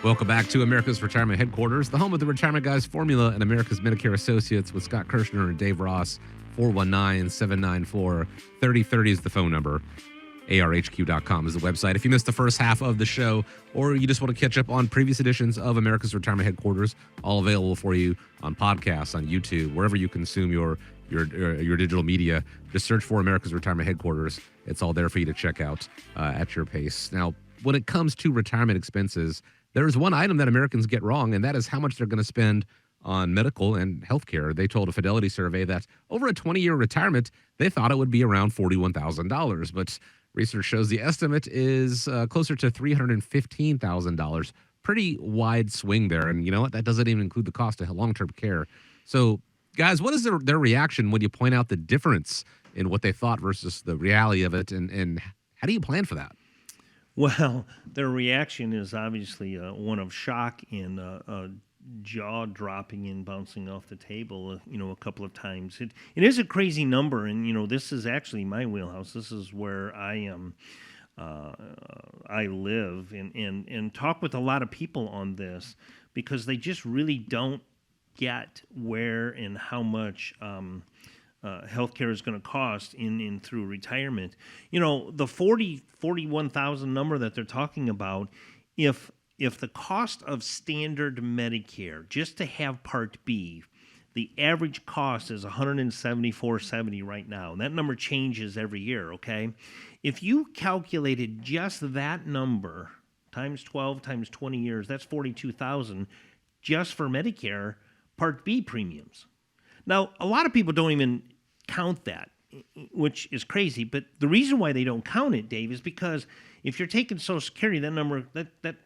Welcome back to America's Retirement Headquarters, the home of the Retirement Guys Formula and America's Medicare Associates with Scott Kerschner and Dave Ross. 419-794-3030 is the phone number. ARHQ.com is the website. If you missed the first half of the show or you just want to catch up on previous editions of America's Retirement Headquarters, all available for you on podcasts, on YouTube, wherever you consume your digital media. Just search for America's Retirement Headquarters. It's all there for you to check out at your pace. Now, when it comes to retirement expenses, there's one item that Americans get wrong, and that is how much they're going to spend on medical and health care. They told a Fidelity survey that over a 20-year retirement, they thought it would be around $41,000. But research shows the estimate is closer to $315,000. Pretty wide swing there. And you know what? That doesn't even include the cost of long-term care. So, guys, what is their reaction when you point out the difference in what they thought versus the reality of it? And how do you plan for that? Well, their reaction is obviously one of shock and jaw dropping and bouncing off the table, a couple of times. It is a crazy number, and this is actually my wheelhouse. This is where I am. I live and talk with a lot of people on this because they just really don't get where and how much healthcare is going to cost in through retirement. The 41,000 number that they're talking about, if the cost of standard Medicare just to have Part B, the average cost is $174.70 right now. And that number changes every year, okay? If you calculated just that number times 12 times 20 years, that's $42,000 just for Medicare Part B premiums. Now, a lot of people don't even count that, which is crazy. But the reason why they don't count it, Dave, is because if you're taking Social Security, that number, that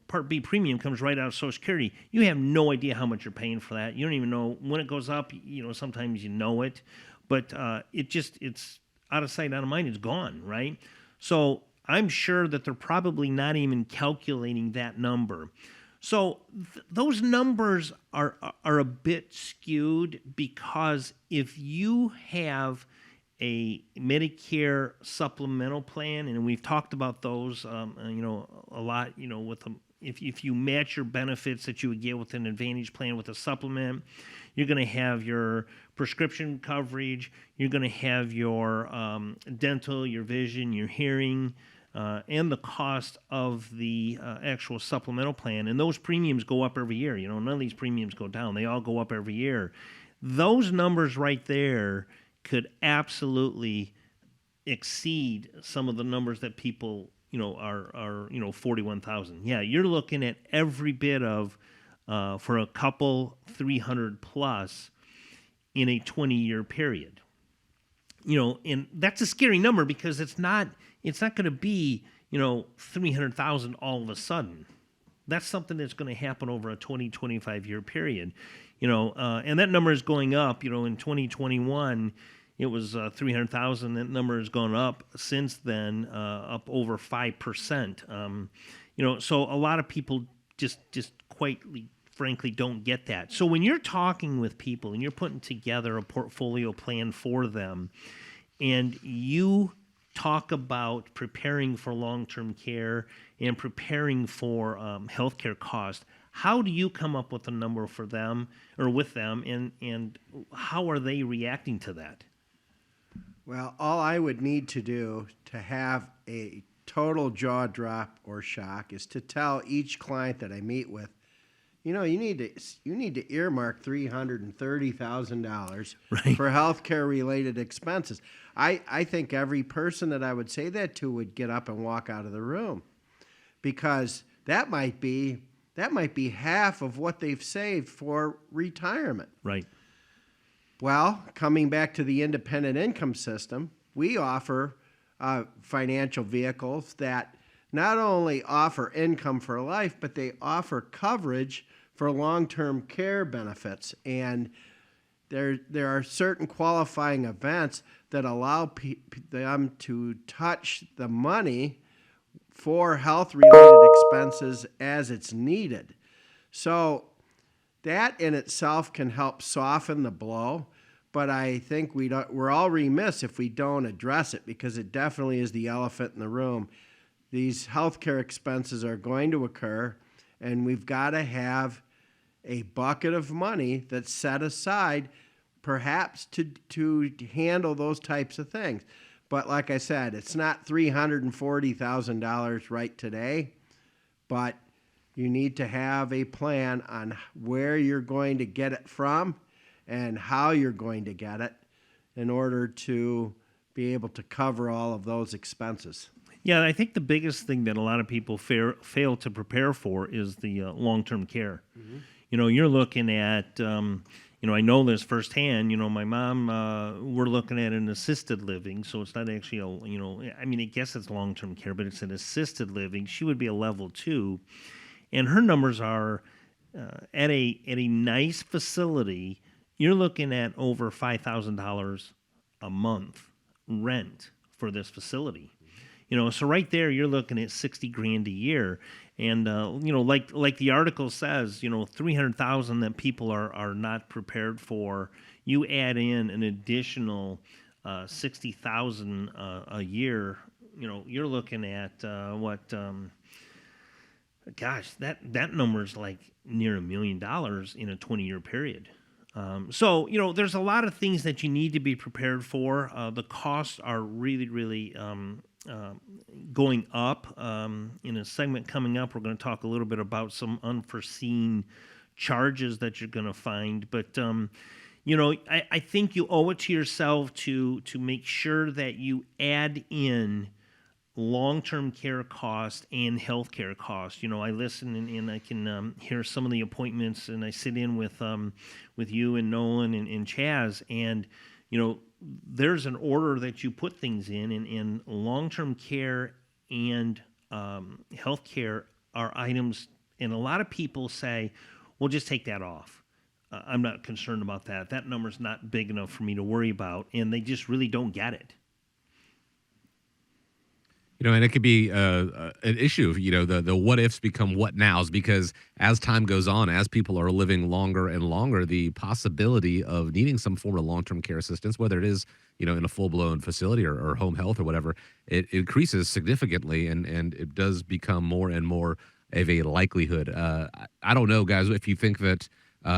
Part B premium comes right out of Social Security. You have no idea how much you're paying for that. You don't even know when it goes up. Sometimes you know it, but it's out of sight, out of mind. It's gone, right? So I'm sure that they're probably not even calculating that number. So those numbers are a bit skewed because if you have a Medicare supplemental plan, and we've talked about those, a lot, with them. If you match your benefits that you would get with an Advantage plan with a supplement, you're going to have your prescription coverage, you're going to have your dental, your vision, your hearing, and the cost of the actual supplemental plan. And those premiums go up every year. None of these premiums go down. They all go up every year. Those numbers right there could absolutely exceed some of the numbers that people, are 41,000. Yeah, you're looking at every bit of, for a couple 300 plus in a 20-year period. And that's a scary number because it's not going to be, 300,000 all of a sudden. That's something that's going to happen over a 20, 25-year period, and that number is going up. In 2021, it was 300,000. That number has gone up since then, up over 5%. So a lot of people just quite frankly don't get that. So when you're talking with people and you're putting together a portfolio plan for them, and you talk about preparing for long-term care and preparing for healthcare costs, how do you come up with a number for them or with them, and how are they reacting to that? Well, all I would need to do to have a total jaw drop or shock is to tell each client that I meet with, you need to earmark $330,000 right, for healthcare related expenses. I think every person that I would say that to would get up and walk out of the room, because that might be half of what they've saved for retirement. Right. Well, coming back to the independent income system, we offer financial vehicles that not only offer income for life, but they offer coverage for long-term care benefits. And there are certain qualifying events that allow them to touch the money for health-related expenses as it's needed. So that in itself can help soften the blow, but I think we're all remiss if we don't address it, because it definitely is the elephant in the room. These healthcare expenses are going to occur, And we've got to have a bucket of money that's set aside perhaps to handle those types of things. But like I said, it's not $340,000 right today, but you need to have a plan on where you're going to get it from and how you're going to get it in order to be able to cover all of those expenses. Yeah, I think the biggest thing that a lot of people fail to prepare for is the long-term care. Mm-hmm. You're looking at, I know this firsthand. My mom, we're looking at an assisted living, so it's not actually I guess it's long-term care, but it's an assisted living. She would be a level 2, and her numbers are at a nice facility. You're looking at over $5,000 a month rent for this facility. So right there, you're looking at $60,000 a year, and like the article says, 300,000 that people are not prepared for. You add in an additional 60,000 a year. You're looking at that number's like near $1 million in a 20-year period. So there's a lot of things that you need to be prepared for. The costs are really, really going up. In a segment coming up, we're going to talk a little bit about some unforeseen charges that you're going to find. But I think you owe it to yourself to make sure that you add in long-term care cost and health care cost. I listen and I can hear some of the appointments, and I sit in with you and Nolan and Chaz, and there's an order that you put things in, and long-term care and health care are items, and a lot of people say, well, just take that off. I'm not concerned about that. That number's not big enough for me to worry about, and they just really don't get it. And it could be an issue. The what ifs become what nows, because as time goes on, as people are living longer and longer, the possibility of needing some form of long-term care assistance, whether it is in a full-blown facility or home health or whatever, it increases significantly, and it does become more and more of a likelihood. I don't know, guys, if you think that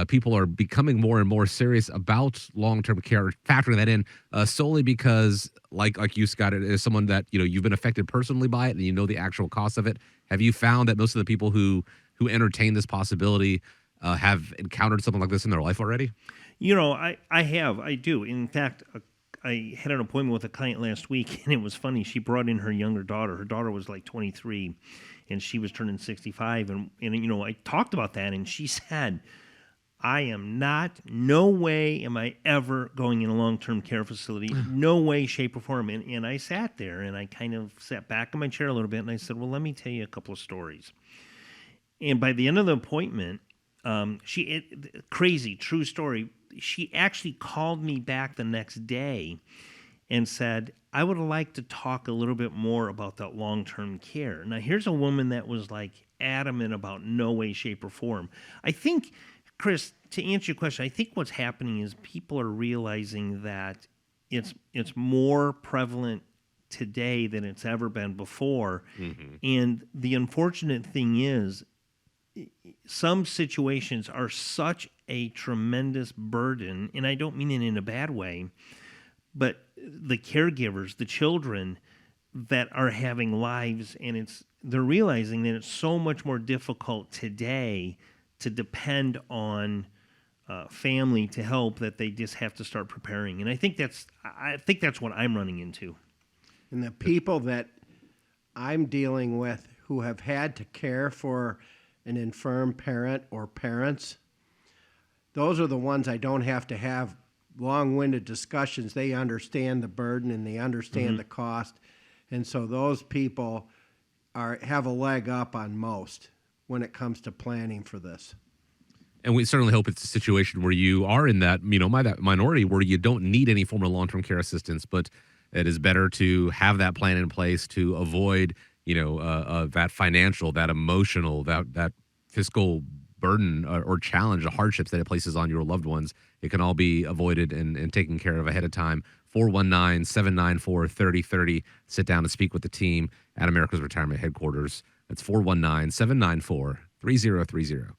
people are becoming more and more serious about long-term care, factoring that in solely because, like you, Scott, as someone that you've been affected personally by it and the actual cost of it. Have you found that most of the people who entertain this possibility have encountered something like this in their life already? I do. In fact, I had an appointment with a client last week, and it was funny. She brought in her younger daughter. Her daughter was like 23, and she was turning 65, and I talked about that, and she said, no way am I ever going in a long-term care facility, no way, shape, or form. And I sat there, and I kind of sat back in my chair a little bit, and I said, well, let me tell you a couple of stories. And by the end of the appointment, crazy, true story, she actually called me back the next day and said, I would like to talk a little bit more about that long-term care. Now, here's a woman that was like adamant about no way, shape, or form. I think, Chris, to answer your question, I think what's happening is people are realizing that it's more prevalent today than it's ever been before. Mm-hmm. And the unfortunate thing is, some situations are such a tremendous burden, and I don't mean it in a bad way, but the caregivers, the children that are having lives, and they're realizing that it's so much more difficult today to depend on family to help, that they just have to start preparing. And I think that's what I'm running into. And the people that I'm dealing with who have had to care for an infirm parent or parents, those are the ones I don't have to have long-winded discussions. They understand the burden and they understand the cost. And so those people have a leg up on most when it comes to planning for this. And we certainly hope it's a situation where you are in that, that minority where you don't need any form of long-term care assistance, but it is better to have that plan in place to avoid, that financial, that emotional, that fiscal burden or challenge, the hardships that it places on your loved ones. It can all be avoided and taken care of ahead of time. 419-794-3030. Sit down and speak with the team at America's Retirement Headquarters. That's 419-794-3030. 3030.